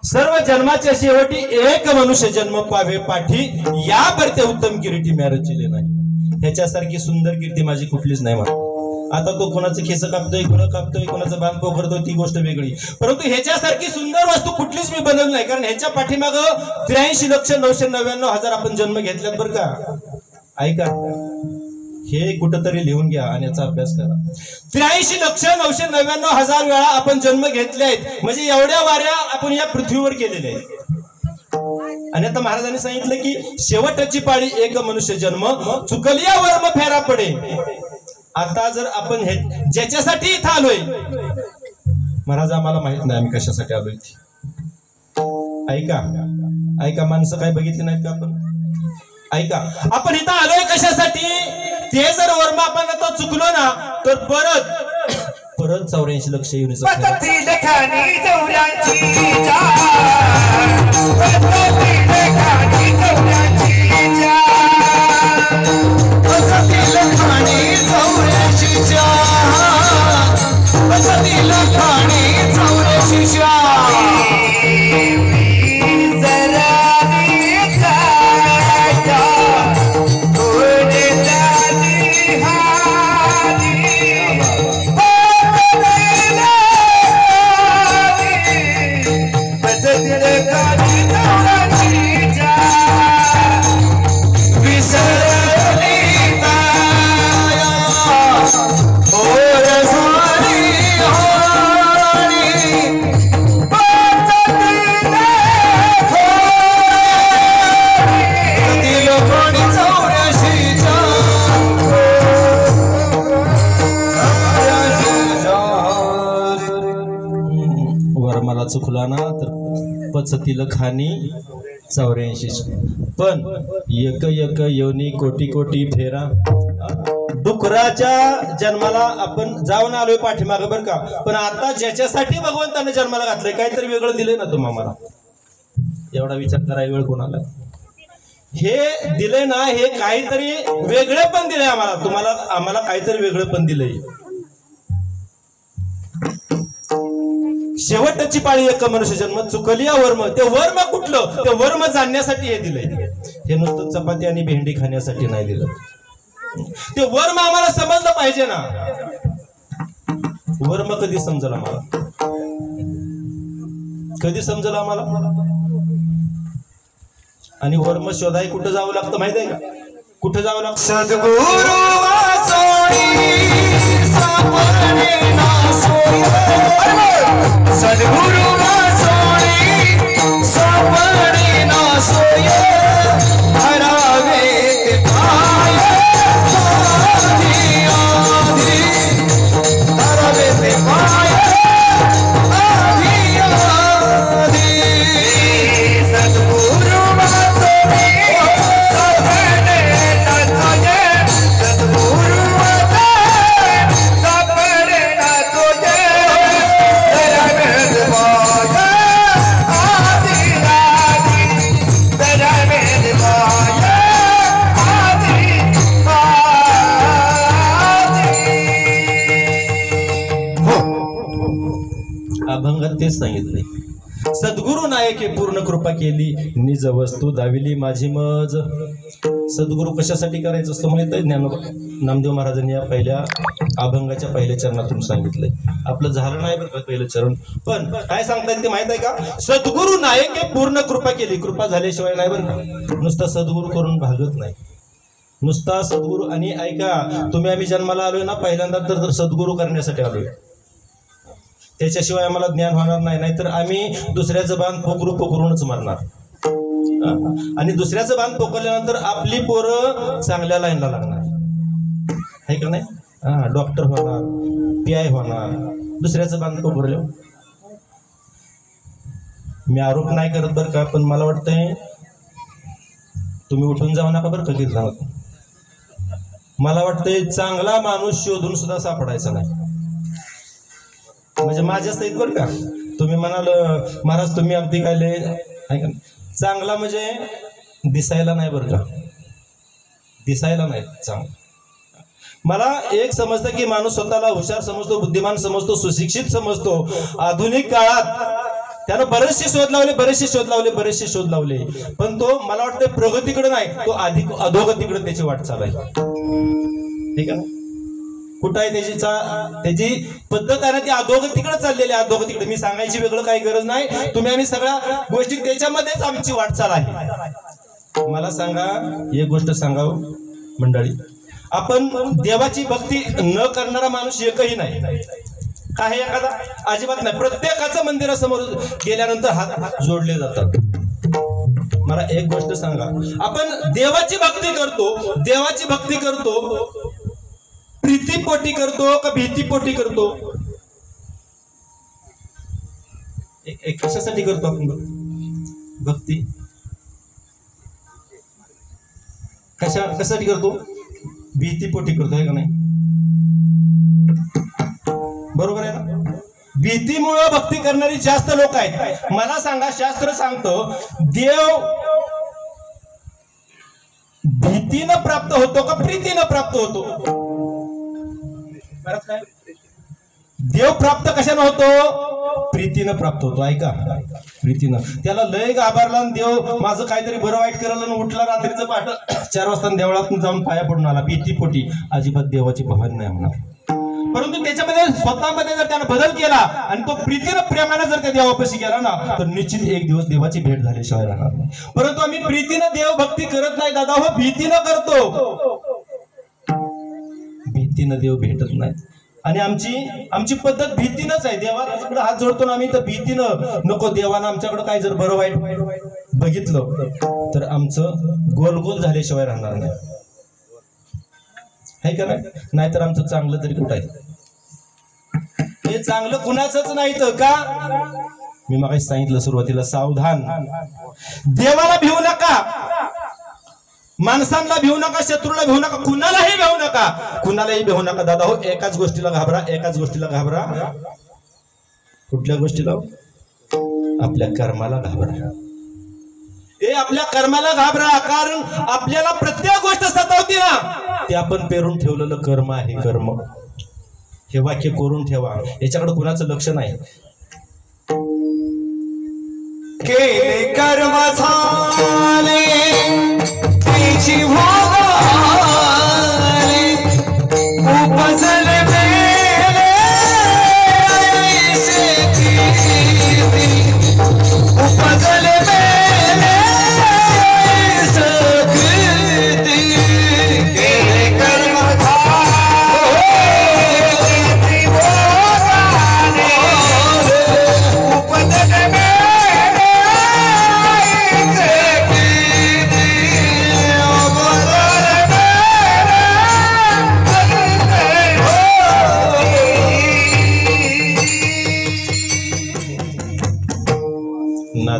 सर्व जन्माच्या शेवटी एक मनुष्य जन्म पावे पाठी या बरते उत्तम कीर्ती म्या रचिले नाही। ह्याच्यासारखी सुंदर कीर्ती माझी कुठलीच नाही म्हणा। आता तो कोणाचं केस कापतोय, गुळ कापतोय, कोणाचं बांध पोखरतोय ती गोष्ट वेगळी, परंतु ह्याच्यासारखी सुंदर वस्तू कुठलीच मी बनवली नाही। कारण ह्याच्या पाठीमाग 83,999,000 आपण जन्म घेतल्यात बरं का। ऐका, हे कुठंतरी लिहून घ्या आणि याचा अभ्यास करा। 83,999,000 वेळा आपण जन्म घेतले आहेत, म्हणजे एवढ्या वाऱ्या आपण या पृथ्वीवर केलेल्या आहेत। आणि आता महाराजांनी सांगितलं की शेवटची पाळी एक मनुष्य जन्म, चुकलिया वर्म फेरा पडे। आता जर आपण हे ज्याच्यासाठी इथं आलोय, महाराज आम्हाला माहित नाही आम्ही कशासाठी आलोय। ऐका ऐका, माणसं काय बघितली नाहीत का आपण? ऐका, आपण इथं आलोय कशासाठी ते जर वर्म आपण आता चुकलो ना तर परत 84 लक्ष येऊन चुकला ना तर 35 खानी 84, पण एक एक योनी कोटी कोटी फेरा। डुकराच्या जन्माला आपण जाऊन आलोय पाठीमागे बरं का, पण आता ज्याच्यासाठी भगवंताने जन्माला घातलंय काहीतरी वेगळं दिलंय ना तुम्हाला। एवढा विचार करायला वेळ कोणाला? हे दिलंय ना, हे काहीतरी वेगळे पण दिलंय आम्हाला, तुम्हाला आम्हाला काहीतरी वेगळं पण दिलंय। शेवटची पाळी एक मनुष्य जन्म, चुकलिया वर्म। ते वर्म कुठलं? ते वर्म जाणण्यासाठी हे दिलंय। हे नुसतं चपाती आणि भेंडी खाण्यासाठी नाही दिलं। ते वर्म आम्हाला समजलं पाहिजे ना। वर्म कधी समजलं आम्हाला? कधी समजलं आम्हाला? आणि वर्म शोधाय कुठं जावं लागतं माहित आहे का? कुठं जावं लागतं? सद्गुरु सद्गुरु सापडे ना सोय, हरावे ते पाय आधी आधी, हरावे ते पाय आधी आधी। सद्गुरु सापडे ना सोय, सद्गुरु सापडे ना सोय, अभंगात तेच सांगितले। सद्गुरु नायके पूर्ण कृपा केली, निज वस्तू दाविली माझी मज। सद्गुरु कशासाठी करायचं असतं माहित आहे? नामदेव महाराजांनी या पहिल्या अभंगाच्या पहिल्या चरणातून सांगितलंय। आपलं झालं नाही बरं पहिलं चरण, पण काय सांगतायत ते माहित आहे का? सद्गुरु नायके पूर्ण कृपा केली। कृपा झाल्याशिवाय नाही बरं का, नुसता सद्गुरु करून भागत नाही, नुसता सद्गुरु। आणि ऐका, तुम्ही आम्ही जन्माला आलोय ना पहिल्यांदा तर सद्गुरु करण्यासाठी आलोय, त्याच्याशिवाय आम्हाला ज्ञान होणार नाही। नाहीतर आम्ही दुसऱ्याचं बांध पोखरूनच मारणार, आणि दुसऱ्याचं बांध पोखरल्यानंतर आपली पोरं चांगल्या लाईनला लागणार आहे का नाही? डॉक्टर होणार, PI होणार, दुसऱ्याचं बांध पोखरलं। मी आरोप नाही करत बरं का, पण मला वाटतंय तुम्ही उठून जाऊ नका बरं का कीर्तनात। मला वाटतंय चांगला माणूस शोधून सुद्धा सापडायचा नाही, म्हणजे माझ्या सहित बरं का। तुम्ही म्हणाल महाराज तुम्ही अगदी काय लय चांगला म्हणजे दिसायला नाही बरं का, दिसायला नाही चांगला। मला एक समजतं की माणूस स्वतःला हुशार समजतो, बुद्धिमान समजतो, सुशिक्षित समजतो। आधुनिक काळात त्यानं बरेचसे शोध लावले पण तो मला वाटतं प्रगतीकडे नाही, तो अधोगतीकडे त्याची वाटचाल आहे. ठीक आहे. कुठं आहे त्याची पद्धत आहे ना, ती अधोगतीकडे चाललेली आहे. अधोगतीकडे मी सांगायची वेगळं काही गरज नाही. तुम्ही आम्ही सगळ्या गोष्टी त्याच्यामध्येच आमची वाटचाल आहे. मला सांगा, एक गोष्ट सांगावं मंडळी, आपण देवाची भक्ती न करणारा माणूस एकही नाही. काही एखादा अजिबात नाही. प्रत्येकाचं मंदिरासमोर गेल्यानंतर हात जोडले जातात. मला एक गोष्ट सांगा, आपण देवाची भक्ती करतो प्रीतीपोटी करतो का भीतीपोटी करतो? कशासाठी करतो आपण भक्ती? कशासाठी करतो? भीतीपोटी करतो, आहे का नाही? बरोबर आहे ना? भीतीमुळे भक्ती करणारी जास्त लोक आहेत. मला सांगा, शास्त्र सांगतो देव भीतीनं प्राप्त होतो का प्रीतीनं प्राप्त होतो? देव प्राप्त कशानं होतो? प्रीतीनं प्राप्त होतो. ऐका, प्रीतीनं. त्याला लय घाबरला देव माझं काहीतरी बरं वाईट करायला उठला रात्रीचं पहाटे 4 वाजता देवळातून जाऊन पाया पडून आला भीतीपोटी, अजिबात देवाची भवन नाही होणार. परंतु त्याच्यामध्ये स्वतःमध्ये जर त्यानं बदल केला आणि तो प्रीतीनं प्रेमाने जर त्या देवापाशी गेला ना, तर निश्चित एक दिवस देवाची भेट झाल्याशिवाय राहणार नाही. परंतु आम्ही प्रीतीनं देव भक्ती करत नाही दादा, हो भीतीनं करतो. भीतीनं देव भेटत नाही. आणि आमची पद्धत भीतीनंच आहे. देवाकडे हात जोडतो ना आम्ही, तर भीतीनं. नको, देवानं आमच्याकडे काय जर बरं वाईट बघितलं तर आमचं गोल गोल झाल्याशिवाय राहणार नाही, आहे का नाही? नाहीतर आमचं चांगलं तरी कुठं आहे? हे चांगलं कुणाचंच नाही तर का? मी मगाशी सांगितलं सुरुवातीला, सावधान. देवाला भिवू नका, माणसांना भिवू नका, शत्रूला भिवू नका, कुणालाही भिवू नका दादा हो. एकाच गोष्टीला घाबरा. कुठल्या गोष्टीला? आपल्या कर्माला घाबरा. आपल्या कर्माला घाबरा. कारण आपल्याला प्रत्येक गोष्ट सतावते ना, ते आपण पेरून ठेवलेलं कर्म आहे. कर्म हे वाक्य करून ठेवा, याच्याकडे कुणाचं लक्ष नाही. केले कर्म झाले त्याची भोगाले, उपजले मेले ऐसे कीर्ती, उपजले मेले ऐसे कीर्ती. केले कर्म झाले त्याची भोगाले, उपजले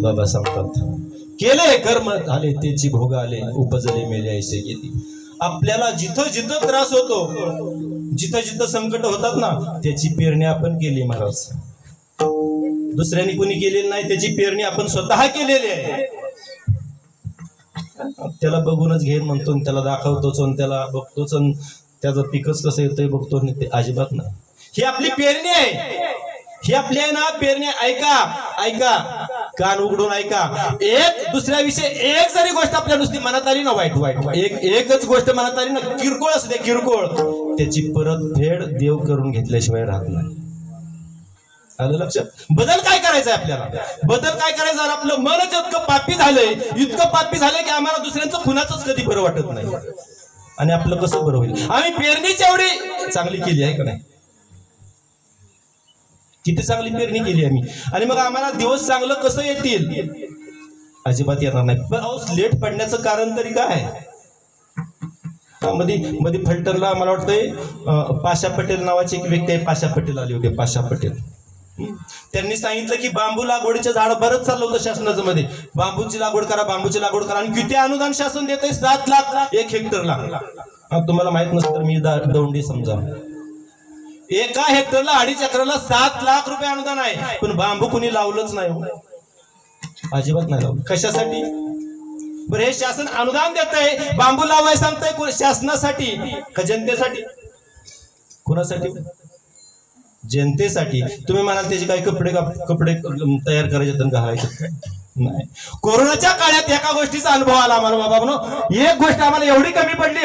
बाबा सांगतात, केले कर्म झाले त्याची भोग आले, उपजले मेले ऐसे कीर्ती. आपल्याला जिथं जिथं त्रास होतो, जिथं जिथं संकट होतात ना, त्याची पेरणी आपण केली महाराज. दुसऱ्यांनी कोणी केलेली नाही, त्याची पेरणी आपण स्वतः केलेली आहे. त्याला बघूनच घेऊन म्हणतो, त्याला दाखवतोच, त्याला बघतोच, त्याचं पिकच कसं येतंय बघतो, ते अजिबात नाही. ही आपली पेरणी आहे, ही आपली आहे ना पेरणी. ऐका, कान उघडून ऐका. एक दुसऱ्याविषयी एक जरी गोष्ट आपल्या नुसती मनात आली ना, वाईट एकच गोष्ट मनात आली ना, किरकोळ असू दे, किरकोळ, त्याची परतफेड देव करून घेतल्याशिवाय राहत नाही. आलं लक्षात? बदल काय करायचा आपल्याला? बदल काय करायचा? आपलं मनच इतकं पापी झालंय की आम्हाला दुसऱ्यांचं खुनाचंच कधी बरं वाटत नाही. आणि आपलं कसं बरं होईल? आम्ही पेरणीच एवढी चांगली केली आहे का नाही? किती चांगली पेरणी केली आम्ही, आणि मग आम्हाला दिवस चांगलं कसं येतील? अजिबात येणार नाही. पण लेट पडण्याचं कारण तरी काय? मध्ये फलटणला मला वाटतंय पाशा पटेल नावाची एक व्यक्ती आहे, पाशा पटेल आले होते, पाशा पटेल. त्यांनी सांगितलं की बांबू लागवडीचं झाड बरंच चाललं होतं शासनाचं मध्ये, बांबूची लागवड करा. आणि किती अनुदान शासन देतंय? 7 लाख 1 हेक्टरला. तुम्हाला माहित नसतं तर मी दौंडी समजा, एका हेक्टरला 2.5 एकराला 7 लाख रुपये अनुदान आहे. पण बांबू कुणी लावलंच नाही, अजिबात नाही लावलं. कशासाठी बरं? हे शासन अनुदान देत आहे, बांबू लावाय सांगताय शासनासाठी का जनतेसाठी? कोणासाठी? जनतेसाठी तुम्ही म्हणाल त्याचे काही कपडे तयार करायचे तर घालायचे नाही. कोरोनाच्या काळात एका गोष्टीचा अनुभव आला आम्हाला बाबा, एक गोष्ट आम्हाला एवढी कमी पडली